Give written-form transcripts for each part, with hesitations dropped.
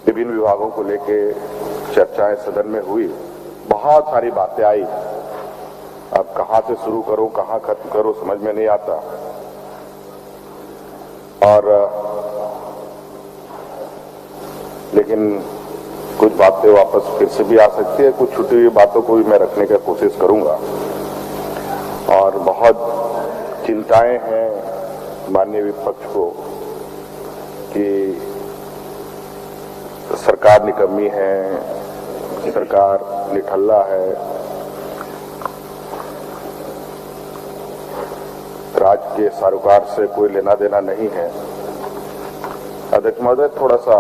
विभिन्न विभागों को लेके चर्चाएं सदन में हुई, बहुत सारी बातें आई। अब कहां से शुरू करूं, कहां खत्म करूं, समझ में नहीं आता। और लेकिन कुछ बातें वापस फिर से भी आ सकती है, कुछ छुटी हुई बातों को भी मैं रखने की कोशिश करूंगा। और बहुत चिंताएं हैं माननीय विपक्ष को कि सरकार निकम्मी है, सरकार निठल्ला है, राज्य के सरोकार से कोई लेना देना नहीं है। अध्यक्ष महोदय, थोड़ा सा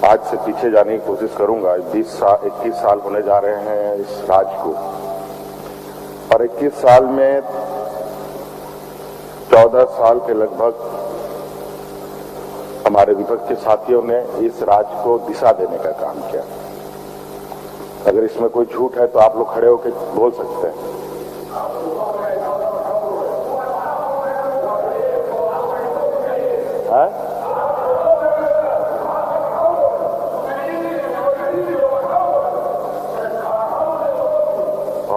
आज से पीछे जाने की कोशिश करूंगा। 21 साल होने जा रहे हैं इस राज्य को, और 21 साल में 14 साल के लगभग हमारे विपक्ष के साथियों ने इस राज्य को दिशा देने का काम किया। अगर इसमें कोई झूठ है तो आप लोग खड़े होकर बोल सकते हैं।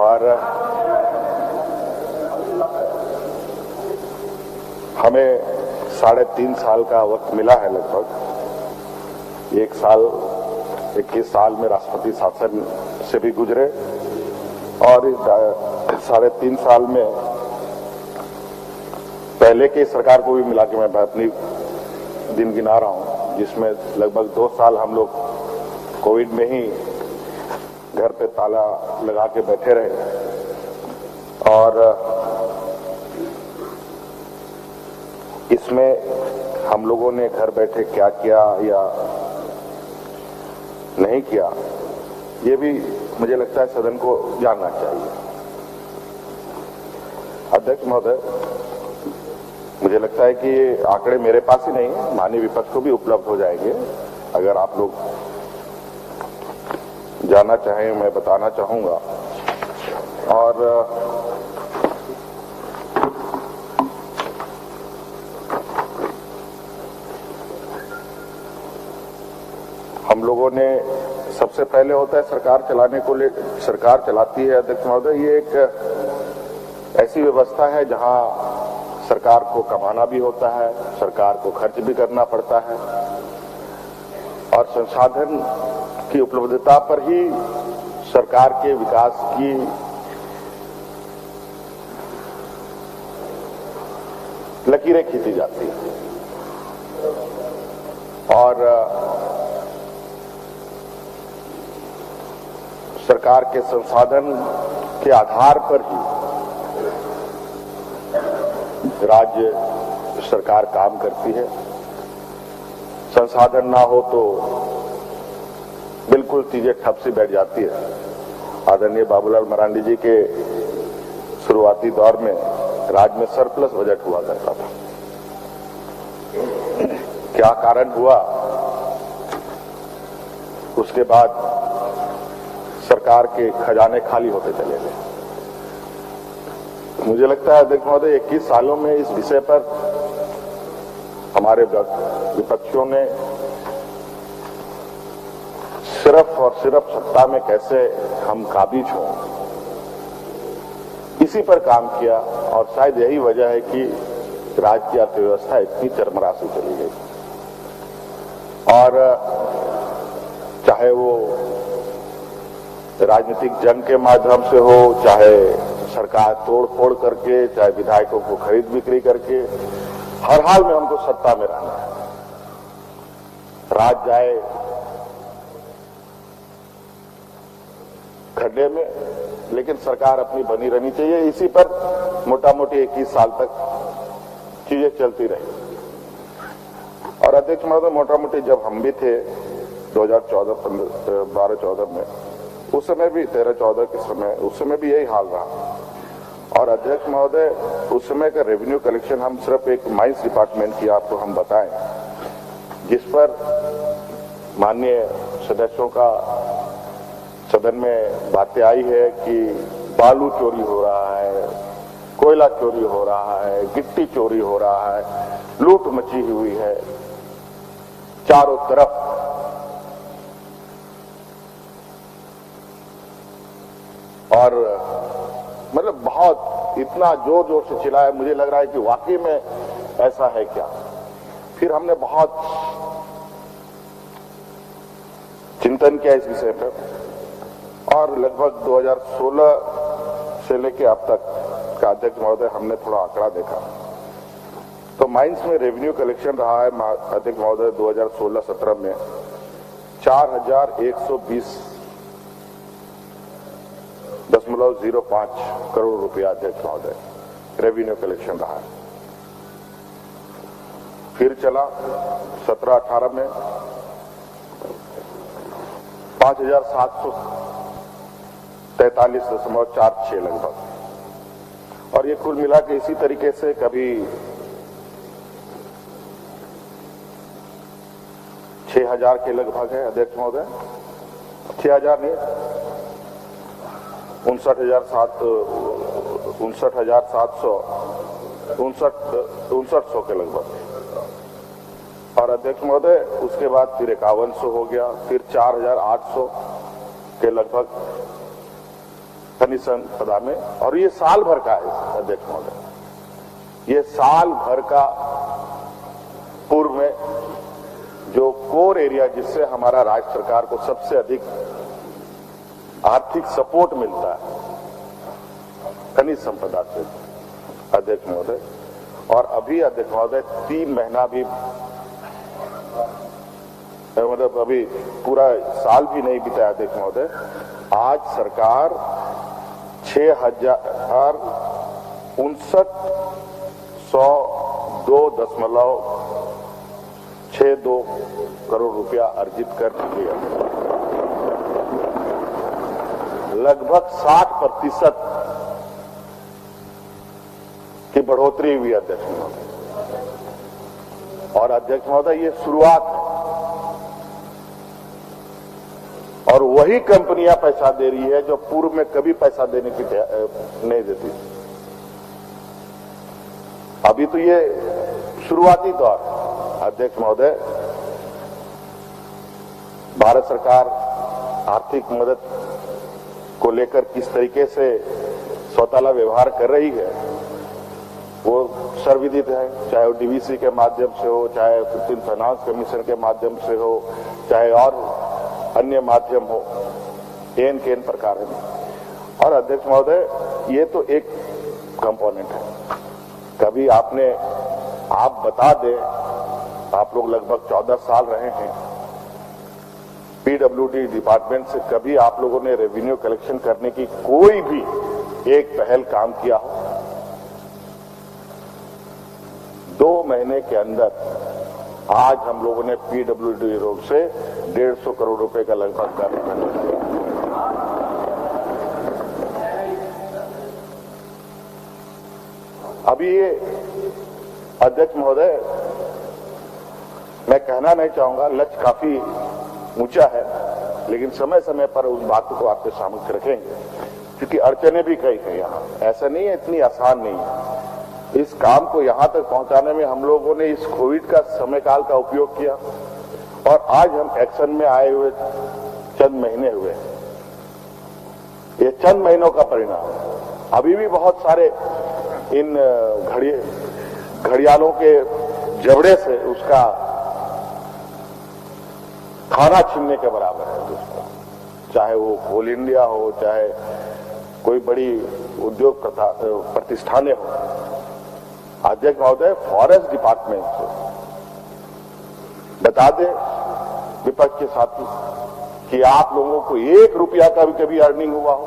और हमें 3.5 साल का वक्त मिला है लगभग। 21 साल में राष्ट्रपति शासन से भी गुजरे, और इस 3.5 साल में पहले की सरकार को भी मिला के मैं अपनी दिन गिना रहा हूं, जिसमें लगभग 2 साल हम लोग कोविड में ही घर पे ताला लगा के बैठे रहे। और इसमें हम लोगों ने घर बैठे क्या किया या नहीं किया, ये भी मुझे लगता है सदन को जानना चाहिए। अध्यक्ष महोदय, मुझे लगता है कि ये आंकड़े मेरे पास ही नहीं है, माननीय विपक्ष को भी उपलब्ध हो जाएंगे। अगर आप लोग जानना चाहें, मैं बताना चाहूंगा। और हम लोगों ने सबसे पहले होता है सरकार चलाने को सरकार चलाती है अध्यक्ष महोदय, ये एक ऐसी व्यवस्था है जहां सरकार को कमाना भी होता है, सरकार को खर्च भी करना पड़ता है, और संसाधन की उपलब्धता पर ही सरकार के विकास की लकीरें खींची जाती है। और सरकार के संसाधन के आधार पर ही राज्य सरकार काम करती है। संसाधन ना हो तो बिल्कुल चीजें ठप सी बैठ जाती है। आदरणीय बाबूलाल मरांडी जी के शुरुआती दौर में राज्य में सरप्लस बजट हुआ करता था। क्या कारण हुआ, उसके बाद सरकार के खजाने खाली होते चले गए। मुझे लगता है अध्यक्ष महोदय, 21 सालों में इस विषय पर हमारे विपक्षियों ने सिर्फ और सिर्फ सत्ता में कैसे हम काबिज हों, इसी पर काम किया। और शायद यही वजह है कि राज्य की अर्थव्यवस्था इतनी चरमरा से चली गई। और चाहे वो राजनीतिक जंग के माध्यम से हो, चाहे सरकार तोड़ फोड़ करके, चाहे विधायकों को खरीद बिक्री करके, हर हाल में हमको सत्ता में रहना है। राज्य जाए खड्डे में, लेकिन सरकार अपनी बनी रहनी चाहिए। इसी पर मोटा मोटी 21 साल तक चीजें चलती रही। और अध्यक्ष महोदय, मोटा मोटी जब हम भी थे 2012-14 में, उस समय भी 13-14 के समय, उस समय भी यही हाल रहा। और अध्यक्ष महोदय, उस समय का रेवेन्यू कलेक्शन हम सिर्फ एक माइंस डिपार्टमेंट की आपको हम बताएं, जिस पर माननीय सदस्यों का सदन में बातें आई है कि बालू चोरी हो रहा है, कोयला चोरी हो रहा है, गिट्टी चोरी हो रहा है, लूट मची हुई है, चारों तरफ और मतलब बहुत इतना जोर जोर से चिल्लाया, मुझे लग रहा है कि वाकई में ऐसा है क्या। फिर हमने बहुत चिंतन किया इस विषय पर और लगभग 2016 से लेकर अब तक का अध्यक्ष महोदय हमने थोड़ा आंकड़ा देखा तो माइंस में रेवेन्यू कलेक्शन रहा है अध्यक्ष महोदय 2016-17 में 4120.05 करोड़ रुपया अध्यक्ष महोदय रेवेन्यू कलेक्शन रहा है। फिर चला 17-18 में 5743.46 लगभग और ये कुल मिला के इसी तरीके से कभी 6000 के लगभग है अध्यक्ष महोदय, 6000 नहीं 59,700 के लगभग और अध्यक्ष महोदय उसके बाद फिर 5100 हो गया, फिर 4800 के लगभग खनिज संपदा में और ये साल भर का है अध्यक्ष महोदय, ये साल भर का पूर्व में जो कोर एरिया जिससे हमारा राज्य सरकार को सबसे अधिक आर्थिक सपोर्ट मिलता है खनिज संपदा से अध्यक्ष महोदय। और अभी अध्यक्ष महोदय 3 महीना भी मतलब अभी पूरा साल भी नहीं बीता अध्यक्ष महोदय, आज सरकार 6,59,2.62 करोड़ रुपया अर्जित कर चुकी है। लगभग 60% की बढ़ोतरी हुई अध्यक्ष महोदय और अध्यक्ष महोदय ये शुरुआत है और वही कंपनियां पैसा दे रही है जो पूर्व में कभी पैसा देने की नहीं देती। अभी तो ये शुरुआती दौर अध्यक्ष महोदय, भारत सरकार आर्थिक मदद को लेकर किस तरीके से सौताला व्यवहार कर रही है वो सर्वविदित है, चाहे वो डीवीसी के माध्यम से हो, चाहे 15 फाइनेंस कमीशन के माध्यम से हो, चाहे और अन्य माध्यम हो, एन प्रकार है। और अध्यक्ष महोदय ये तो एक कंपोनेंट है, कभी आप बता दें, आप लोग लगभग 14 साल रहे हैं पीडब्ल्यूडी डिपार्टमेंट से, कभी आप लोगों ने रेवेन्यू कलेक्शन करने की कोई भी एक पहल काम किया हो? 2 महीने के अंदर आज हम लोगों ने पीडब्ल्यूडी रोड से 150 करोड़ रुपए का लगभग काम किया। अभी ये अध्यक्ष महोदय मैं कहना नहीं चाहूंगा, लक्ष्य काफी ऊंचा है, लेकिन समय समय पर उस बात को आपके सामने रखेंगे क्योंकि अड़चने भी कई हैं यहाँ, ऐसा नहीं है, इतनी आसान नहीं है। इस काम को यहां तक पहुंचाने में हम लोगों ने इस कोविड का समय काल का उपयोग किया और आज हम एक्शन में आए हुए चंद महीने हुए, ये चंद महीनों का परिणाम है। अभी भी बहुत सारे इन घड़ियालों के जबड़े से उसका खाना छीनने के बराबर है दोस्तों, चाहे वो कोल इंडिया हो, चाहे कोई बड़ी उद्योग प्रतिष्ठानें हो। अध्यक्ष महोदय फॉरेस्ट डिपार्टमेंट से बता दें विपक्ष के साथी कि आप लोगों को 1 रुपया का भी कभी अर्निंग हुआ हो,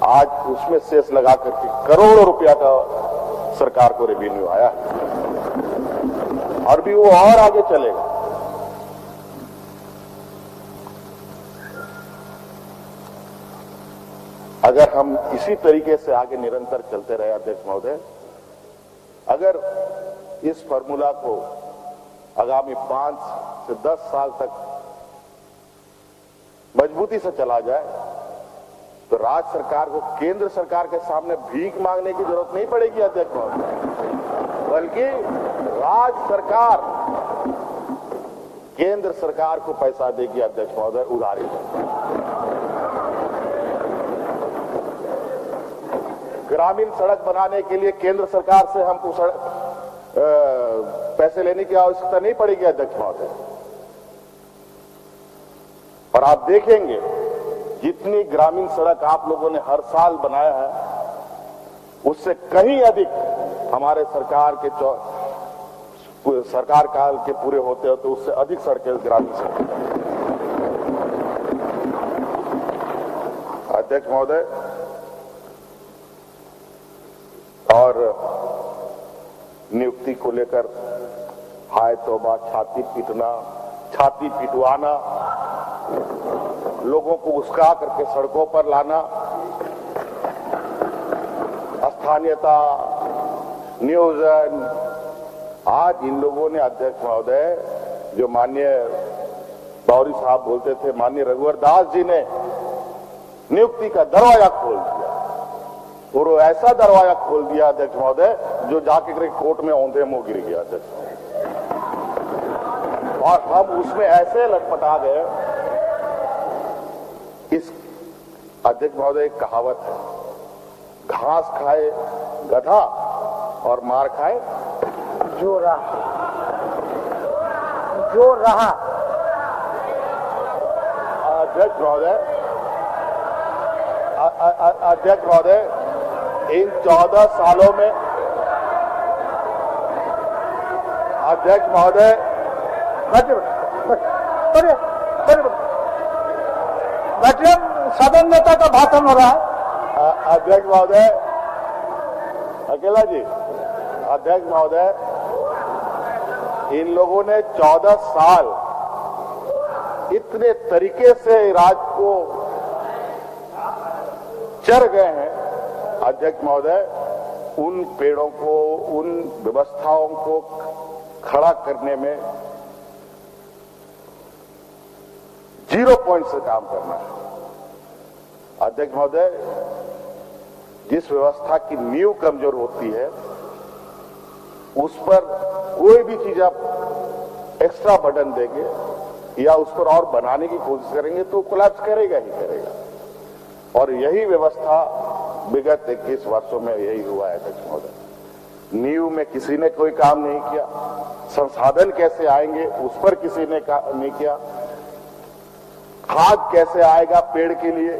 आज उसमें सेस लगा करके करोड़ों रुपया का सरकार को रेवेन्यू आया है और भी वो और आगे चलेगा। अगर हम इसी तरीके से आगे निरंतर चलते रहे अध्यक्ष महोदय, अगर इस फॉर्मूला को आगामी 5 से 10 साल तक मजबूती से चला जाए तो राज्य सरकार को केंद्र सरकार के सामने भीख मांगने की जरूरत नहीं पड़ेगी अध्यक्ष महोदय। बल्कि राज्य सरकार केंद्र सरकार को पैसा देगी अध्यक्ष महोदय उधारी पर। ग्रामीण सड़क बनाने के लिए केंद्र सरकार से हमको पैसे लेने की आवश्यकता नहीं पड़ेगी अध्यक्ष महोदय। और आप देखेंगे जितनी ग्रामीण सड़क आप लोगों ने हर साल बनाया है उससे कहीं अधिक हमारे सरकार काल के पूरे होते होते उससे अधिक सड़कें ग्रामीण सड़कें। अध्यक्ष महोदय, और नियुक्ति को लेकर हाय तौबा, छाती पीटना, छाती पिटवाना, लोगों को उस्का करके सड़कों पर लाना, स्थानीयता, नियोजन। आज इन लोगों ने अध्यक्ष महोदय, जो माननीय बावरी साहब बोलते थे, माननीय रघुवर दास जी ने नियुक्ति का दरवाजा खोल दिया, और वो ऐसा दरवाजा खोल दिया अध्यक्ष महोदय जो जाके कोर्ट में औंधे मुंह गिर गया अध्यक्ष। और हम उसमें ऐसे लटपटा गए। इस अध्यक्ष महोदय एक कहावत है, घास खाए गधा और मार खाए जो रहा। अध्यक्ष महोदय, इन 14 सालों में अध्यक्ष महोदय, सदन नेता का भाषण हो रहा है। अध्यक्ष महोदय, अकेला जी, अध्यक्ष महोदय, इन लोगों ने 14 साल इतने तरीके से राज्य को चर गए हैं अध्यक्ष महोदय, उन पेड़ों को, उन व्यवस्थाओं को खड़ा करने में 0 पॉइंट से काम करना है। अध्यक्ष महोदय, जिस व्यवस्था की नींव कमजोर होती है उस पर कोई भी चीज आप एक्स्ट्रा बर्डन देंगे या उस पर और बनाने की कोशिश करेंगे तो कोलैप्स करेगा ही करेगा। और यही व्यवस्था विगत 21 वर्षों में यही हुआ है अध्यक्ष महोदय। नींव में किसी ने कोई काम नहीं किया, संसाधन कैसे आएंगे उस पर किसी ने नहीं किया, खाद कैसे आएगा पेड़ के लिए,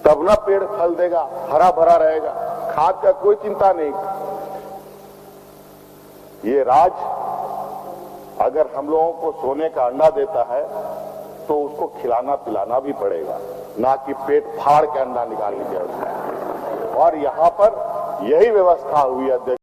तब ना पेड़ फल देगा, हरा भरा रहेगा, खाद का कोई चिंता नहीं। ये राज अगर हम लोगों को सोने का अंडा देता है तो उसको खिलाना पिलाना भी पड़ेगा, ना कि पेट फाड़ के अंडा निकाल लिया उसका। और यहां पर यही व्यवस्था हुई अध्यक्ष।